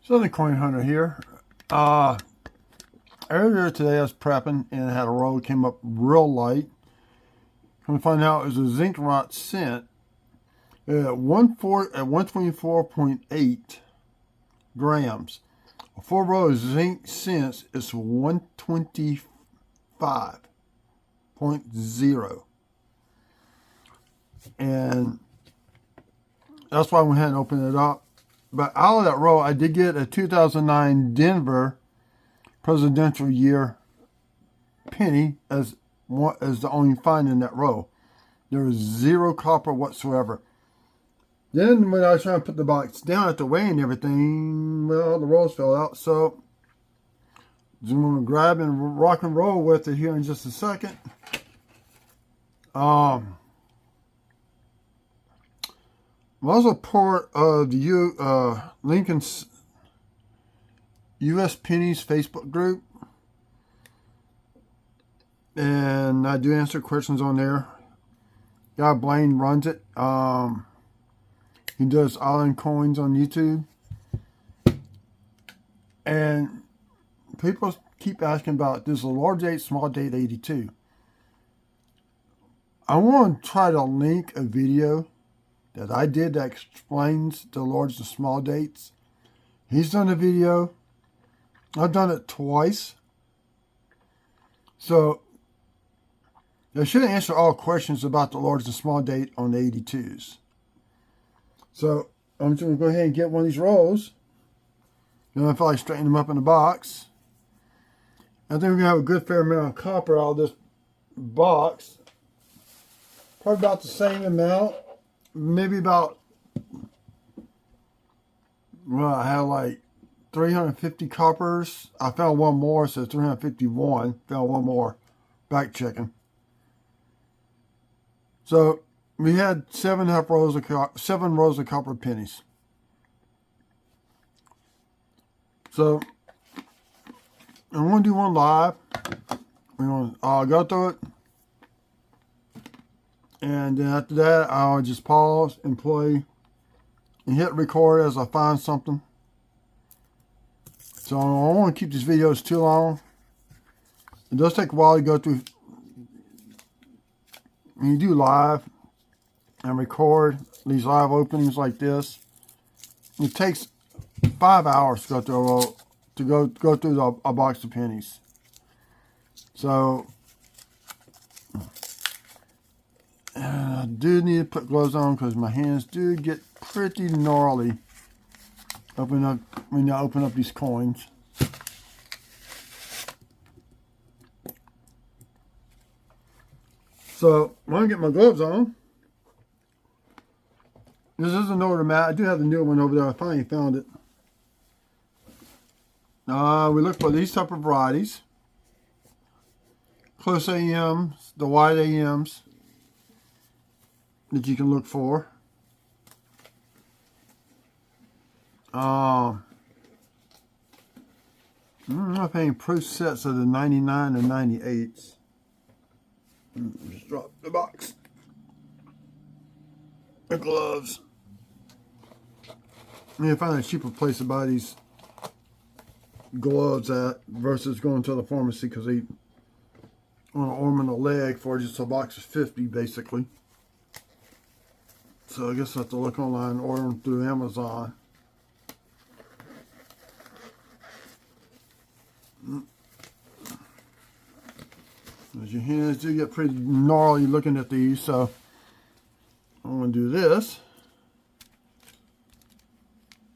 Southern Coin Hunter here. Earlier today I was prepping and had a roll came up real light. Come to find out it was a zinc rot cent at 124.8 grams. A full roll of zinc cents is 125.0. And that's why I went ahead and opened it up. But out of that roll, I did get a 2009 Denver presidential year penny as the only find in that row. There was zero copper whatsoever. Then when I was trying to put the box down at the weigh and everything, well, the rolls fell out. So I'm going to grab and rock and roll with it here in just a second. I'm also part of the Lincoln's U.S. Pennies Facebook group, and I do answer questions on there. Guy Blaine runs it. He does Island Coins on YouTube, and people keep asking about this large date, small date 82. I want to try to link a video that I did that explains the large and small dates. He's done a video. I've done it twice. So I should answer all questions about the large and small date on the 82s. So I'm just going to go ahead and get one of these rolls. Then I feel like straighten them up in the box. I think we're going to have a good fair amount of copper out of this box. Probably about the same amount. Maybe about, well, I had like 350 coppers. I found one more, so 351. Found one more. Back checking. So we had 7 rows of copper pennies. So I'm going to do one live. We're going to go through it. And then after that, I'll just pause and play and hit record as I find something. So I don't want to keep these videos too long. It does take a while to go through. When you do live and record these live openings like this, it takes 5 hours to go through go through a box of pennies. So I do need to put gloves on because my hands do get pretty gnarly when I open up these coins. So I'm going to get my gloves on. This is an older mat. I do have the new one over there. I finally found it. We look for these type of varieties. Close AMs, the wide AMs that you can look for. I'm not paying proof sets of the 99 and 98s. Just drop the box. The gloves. I need to find a cheaper place to buy these gloves at versus going to the pharmacy because they want an arm and a leg for just a box of 50 basically. So I guess I have to look online and order them through Amazon. As your hands do get pretty gnarly looking at these, so I'm going to do this.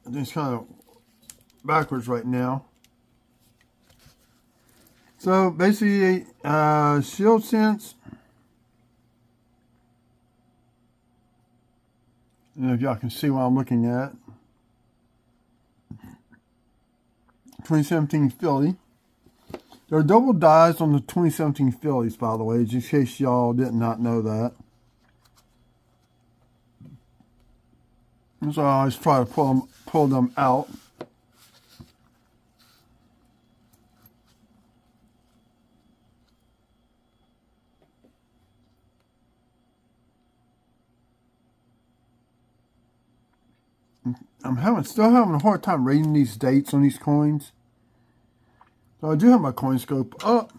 I think it's kind of backwards right now. So basically, shield cents. I don't know if y'all can see what I'm looking at. 2017 Philly. There are double dies on the 2017 Phillies, by the way, just in case y'all did not know that. So I always try to pull them out. still having a hard time reading these dates on these coins. So I do have my coin scope up.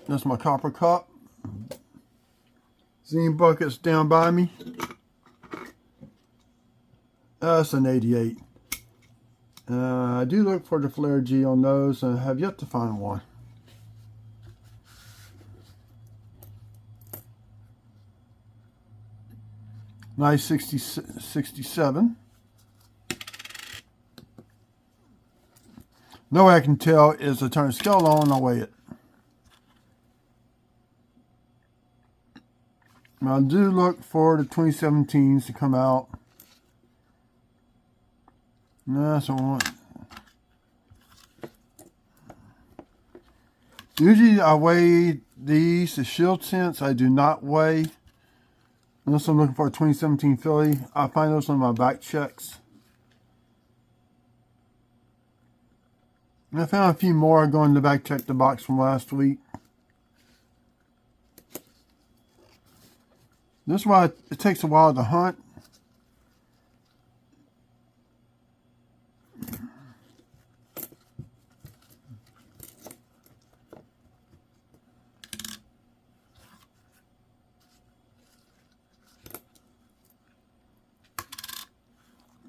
That's my copper cup. Zine bucket's down by me. That's an 88. I do look for the flare G on those and have yet to find one. Nice 67. No way I can tell is I turn the scale on and I'll weigh it. Now I do look for the 2017s to come out. No, that's what I want. Usually I weigh these. The Shield Sense I do not weigh. Unless I'm looking for a 2017 Philly. I find those on my back checks. And I found a few more going to back check the box from last week. This is why it takes a while to hunt.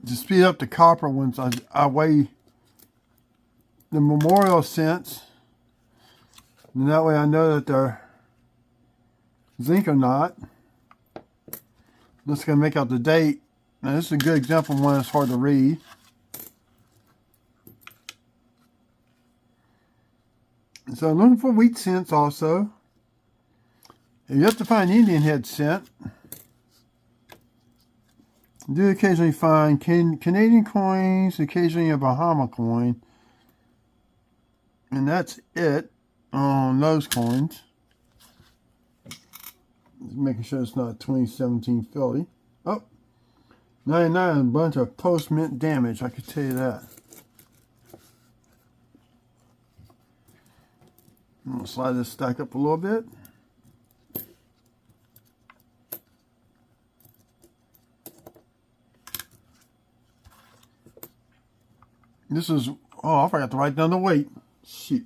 To speed up the copper ones, I weigh the Memorial Sense. And that way I know that they're zinc or not. Let's go make out the date. Now this is a good example of one that's hard to read. So I'm looking for wheat cents also. You have to find Indian head cent. I do occasionally find Canadian coins, occasionally a Bahama coin. And that's it on those coins. Just making sure it's not a 2017 Philly. Oh, 99, a bunch of post-mint damage, I can tell you that. I'm going to slide this stack up a little bit. This is, oh, I forgot to write down the weight. Shit.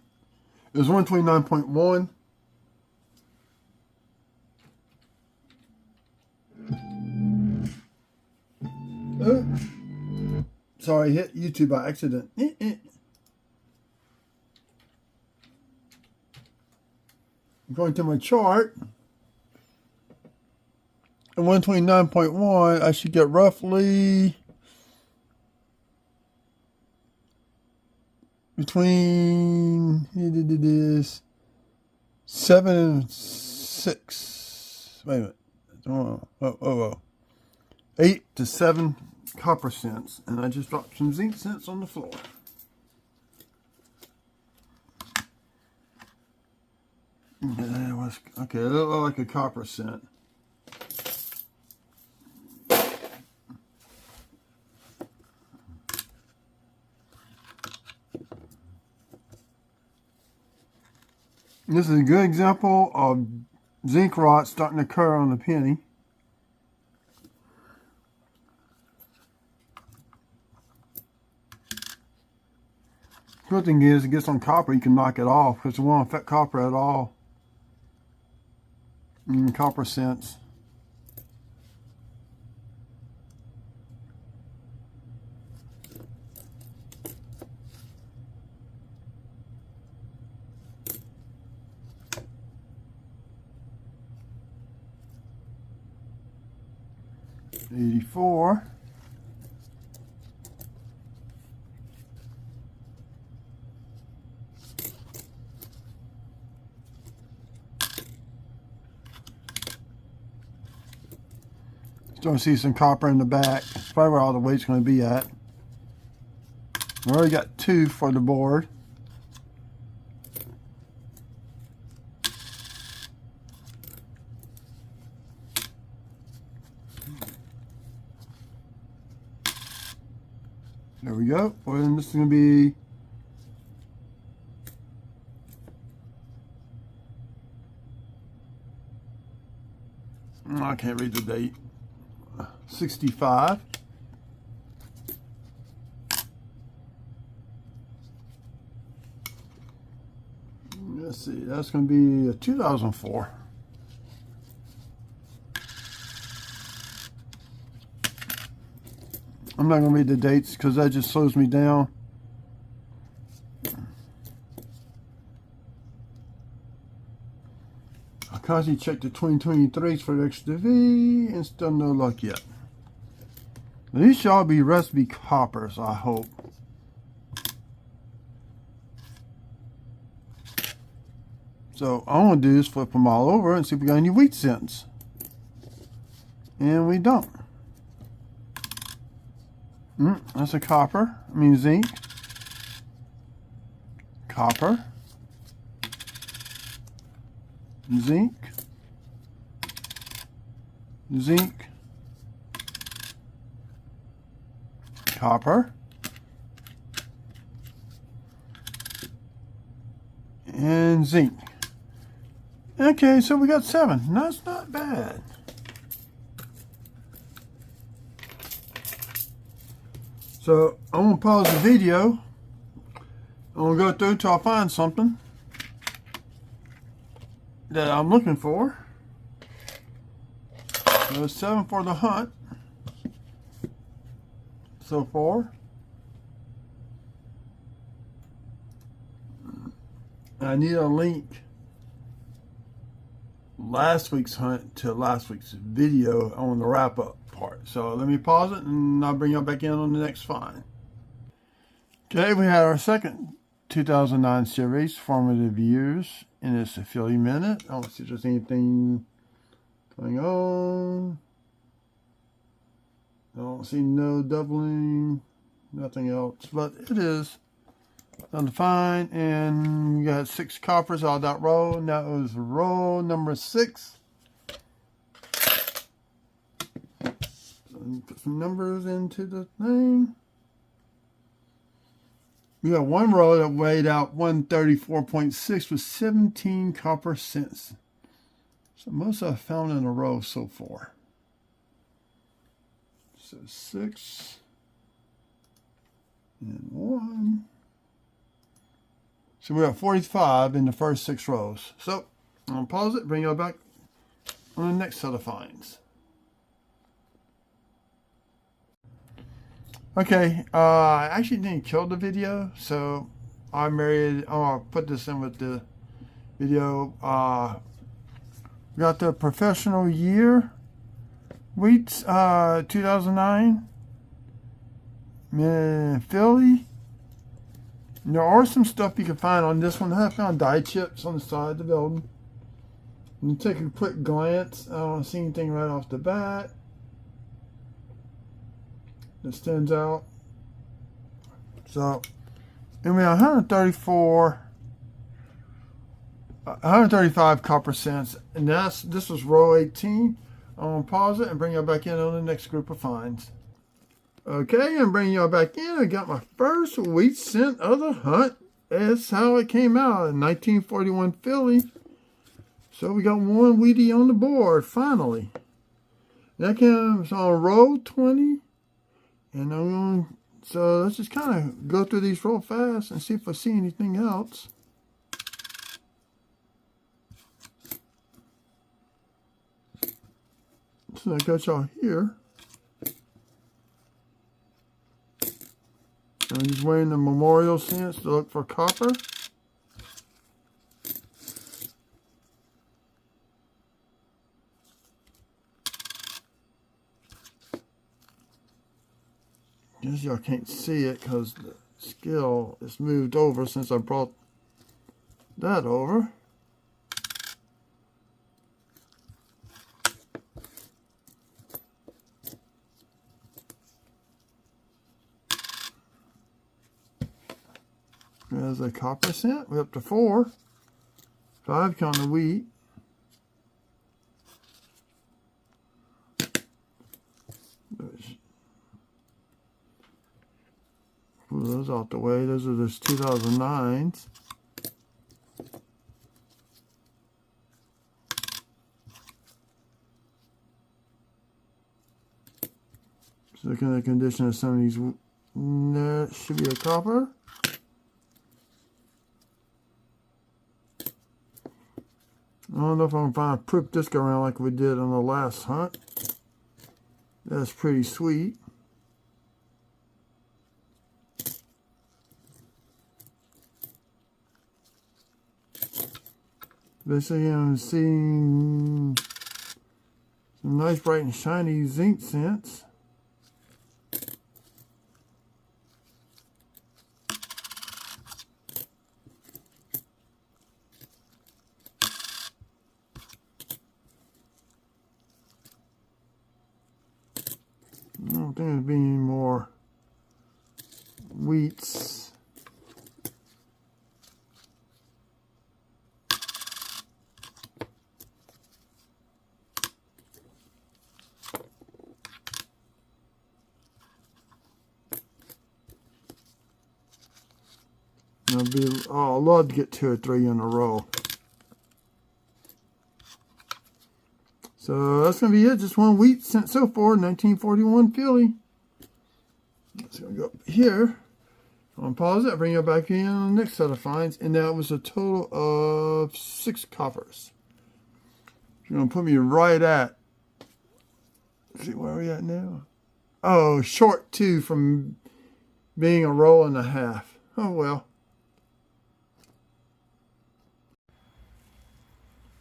It was 129.1. Sorry, I hit YouTube by accident. I'm going to my chart. At 129.1, I should get roughly between 7 and 6. Wait a minute. 8 to 7 copper cents, and I just dropped some zinc cents on the floor. Okay, it looked like a copper cent. This is a good example of zinc rot starting to occur on the penny. Good thing is, it gets on copper, you can knock it off because it won't affect copper at all. Copper cents. $84. Starting to see some copper in the back. That's probably where all the weight's going to be at. We already got 2 for the board. There we go. Well, then this is going to be I can't read the date. 65. Let's see, that's going to be a 2004. I'm not going to read the dates because that just slows me down. Akashi checked the 2023s for the XTV and still no luck yet. These shall be recipe coppers, I hope. So all I'm going to do is flip them all over and see if we got any wheat cents. And we don't. That's a copper. I mean zinc. Copper. Zinc. Zinc. Copper. And zinc. Okay, so we got 7. That's not bad. So I'm going to pause the video. I'm going to go through till I find something that I'm looking for. So 7 for the hunt. So far. I need a link last week's hunt to last week's video on the wrap up part. So let me pause it and I'll bring you back in on the next find. Okay, we had our second 2009 series, Formative Years, in this Philly Minute. I don't see if there's anything going on. I don't see no doubling, nothing else, but it is done to find. And we got 6 coppers out of that row, and that was row number 6. Put some numbers into the thing. We got one row that weighed out 134.6 with 17 copper cents. So most I've found in a row so far. So 6 and 1. So we got 45 in the first 6 rows. So I'm going to pause it, bring you back on the next set of finds. Okay, I actually didn't kill the video, so I'll put this in with the video. We got the professional year wheats, 2009, Philly. There are some stuff you can find on this one. I found dye chips on the side of the building. And take a quick glance. I don't see anything right off the bat that stands out. So, and we have 135 copper cents, and this was row 18. I'm gonna pause it and bring you back in on the next group of finds. Okay, I'm bringing y'all back in. I got my first wheat cent of the hunt. That's how it came out in 1941 Philly. So we got one wheatie on the board finally. That comes on row 20. And so let's just kind of go through these real fast and see if I see anything else. So I got y'all here. I'm just waiting the memorial cents to look for copper. Guess y'all can't see it because the scale is moved over since I brought that over. There's a copper cent. We're up to 4. 5 count of wheat. Pull those out the way. Those are those 2009s. So looking at the condition of some of these, that should be a copper. I don't know if I can find a proof this go around like we did on the last hunt. That's pretty sweet. Basically, I'm seeing some nice, bright, and shiny zinc scents. I don't think there's been any more wheats. Oh, I'd love to get 2 or 3 in a row. So that's going to be it. Just one wheat scent so far. 1941 filly. It's going to go up here. I'm going to pause it. Bring it back in on the next set of finds. And that was a total of 6 coppers. You're going to put me right at. Let's see where are we at now. Oh, short 2 from being a roll and a half. Oh well.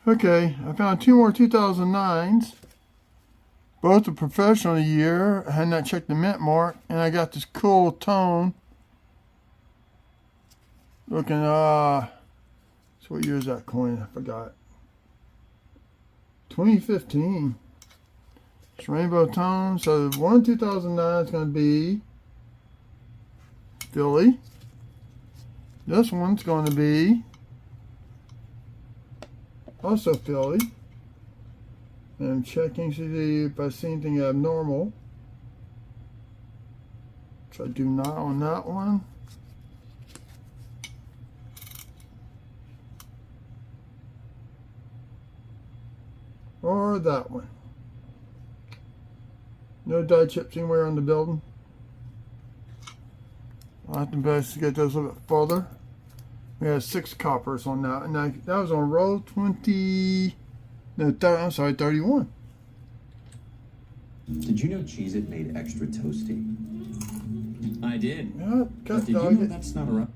Okay, I found 2 more 2009s. Both a professional year. I had not checked the mint mark. And I got this cool tone. Looking, so what year is that coin? I forgot. 2015. It's rainbow tone. So one 2009 is going to be Philly. This one's going to be also Philly. And I'm checking to see if I see anything abnormal. So I do not on that one. Or that one. No dye chips anywhere on the building. I'll have to investigate those a little bit further. We had 6 coppers on that, and that was on roll 20. No, I'm sorry, 31. Did you know Cheez-It made extra toasty? I did. Yeah, Did you know that's not a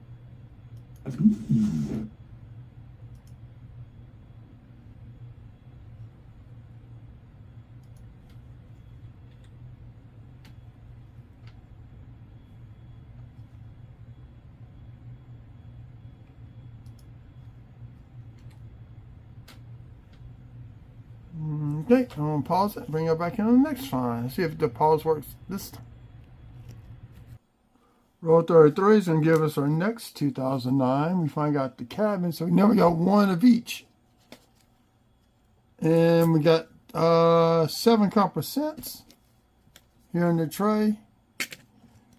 Okay, I'm going to pause it and bring it back in on the next find. See if the pause works this time. Roll 33 is going to give us our next 2009. We finally got the cabin, so we never got 1 of each. And we got 7 copper cents here in the tray.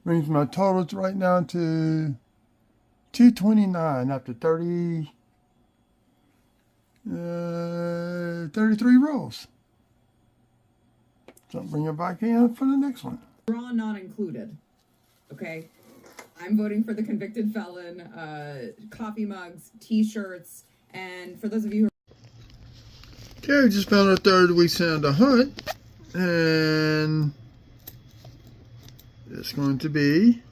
Brings my totals right now to 229 after 33 rolls. So I'll bring it back in for the next one. Draw not included. Okay. I'm voting for the convicted felon, coffee mugs, t-shirts, and for those of you who okay, we just found our 3rd week scent of the hunt. And it's going to be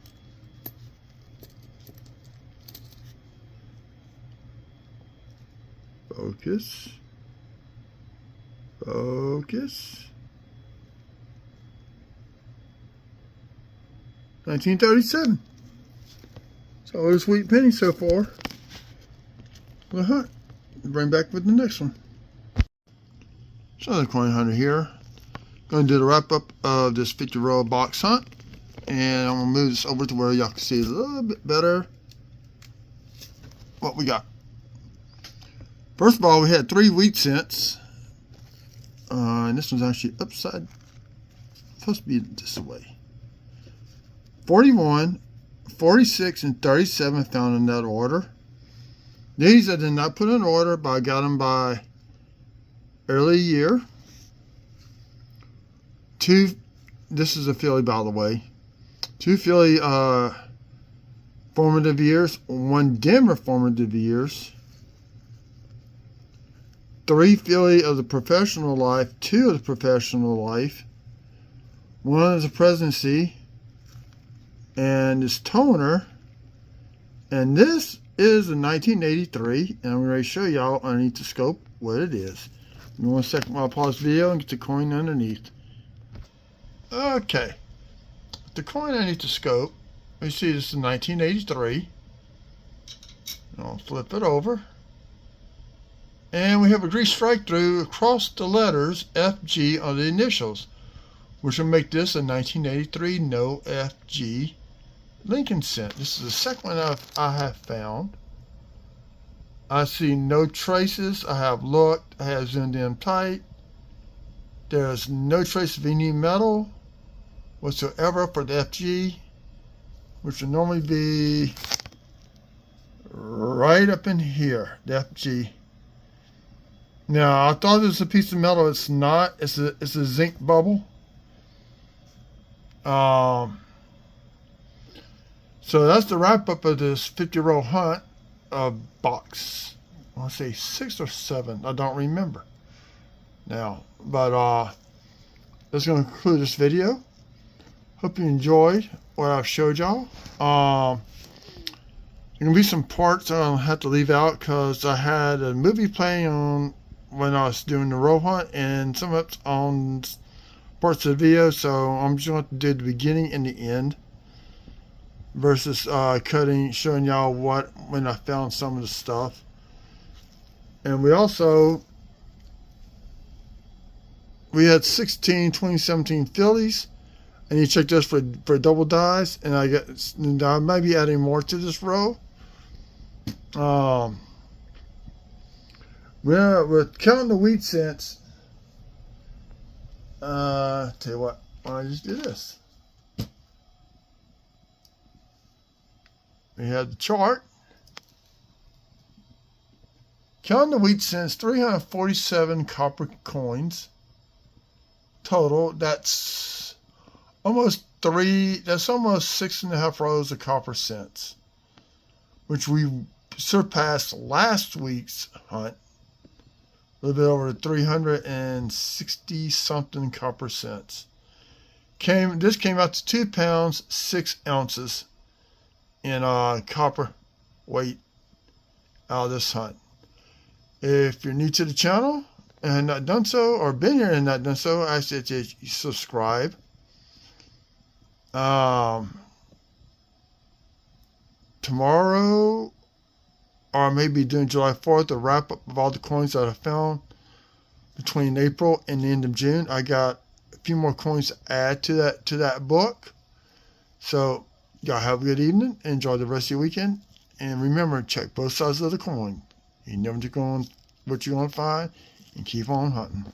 focus. 1937. So a sweet penny so far. The hunt. Bring back with the next one. So another coin hunter here. Going to do the wrap up of this 50 roll box hunt. And I'm going to move this over to where y'all can see a little bit better what we got. First of all, we had 3 wheat cents. And this one's actually upside. Supposed to be this way. 41, 46, and 37 found in that order. These I did not put in order, but I got them by early year. 2, this is a filly by the way. 2 filly formative years, 1 Denver formative years. 3 Philly of the professional life, 2 of the professional life, 1 is the presidency, and this toner. And this is a 1983, and I'm going to show y'all underneath the scope what it is. Give me 1 second while I pause the video and get the coin underneath. Okay, the coin underneath the scope, you see this is 1983. I'll flip it over. And we have a grease strike through across the letters FG on the initials, which will make this a 1983 no FG Lincoln cent. This is the second one I have found. I see no traces. I have looked. I have zoomed in tight. There's no trace of any metal whatsoever for the FG, which would normally be right up in here, the FG. Now, I thought it was a piece of metal. It's not. It's a zinc bubble. So that's the wrap up of this 50 roll hunt box. I want to say 6 or 7. I don't remember now. But that's going to conclude this video. Hope you enjoyed what I've showed y'all. There going to be some parts I'll have to leave out because I had a movie playing on when I was doing the roll hunt, and some of it's on parts of the video, so I'm just going to do the beginning and the end versus showing y'all when I found some of the stuff. And we had 16 2017 Phillies, and you check this for double dies, and I might be adding more to this row. We're counting the wheat cents. Tell you what, why don't I just do this? We have the chart. Counting the wheat cents, 347 copper coins total. That's almost 6.5 rows of copper cents, which we surpassed last week's hunt. A little bit over 360 something copper cents. This came out to 2 pounds 6 ounces in copper weight out of this hunt. If you're new to the channel and have not done so, or been here and not done so, I ask that you subscribe. Tomorrow, or maybe during July 4th, a wrap up of all the coins that I found between April and the end of June. I got a few more coins to add to that book. So y'all have a good evening. Enjoy the rest of your weekend. And remember, check both sides of the coin. You never know what you're going to find, and keep on hunting.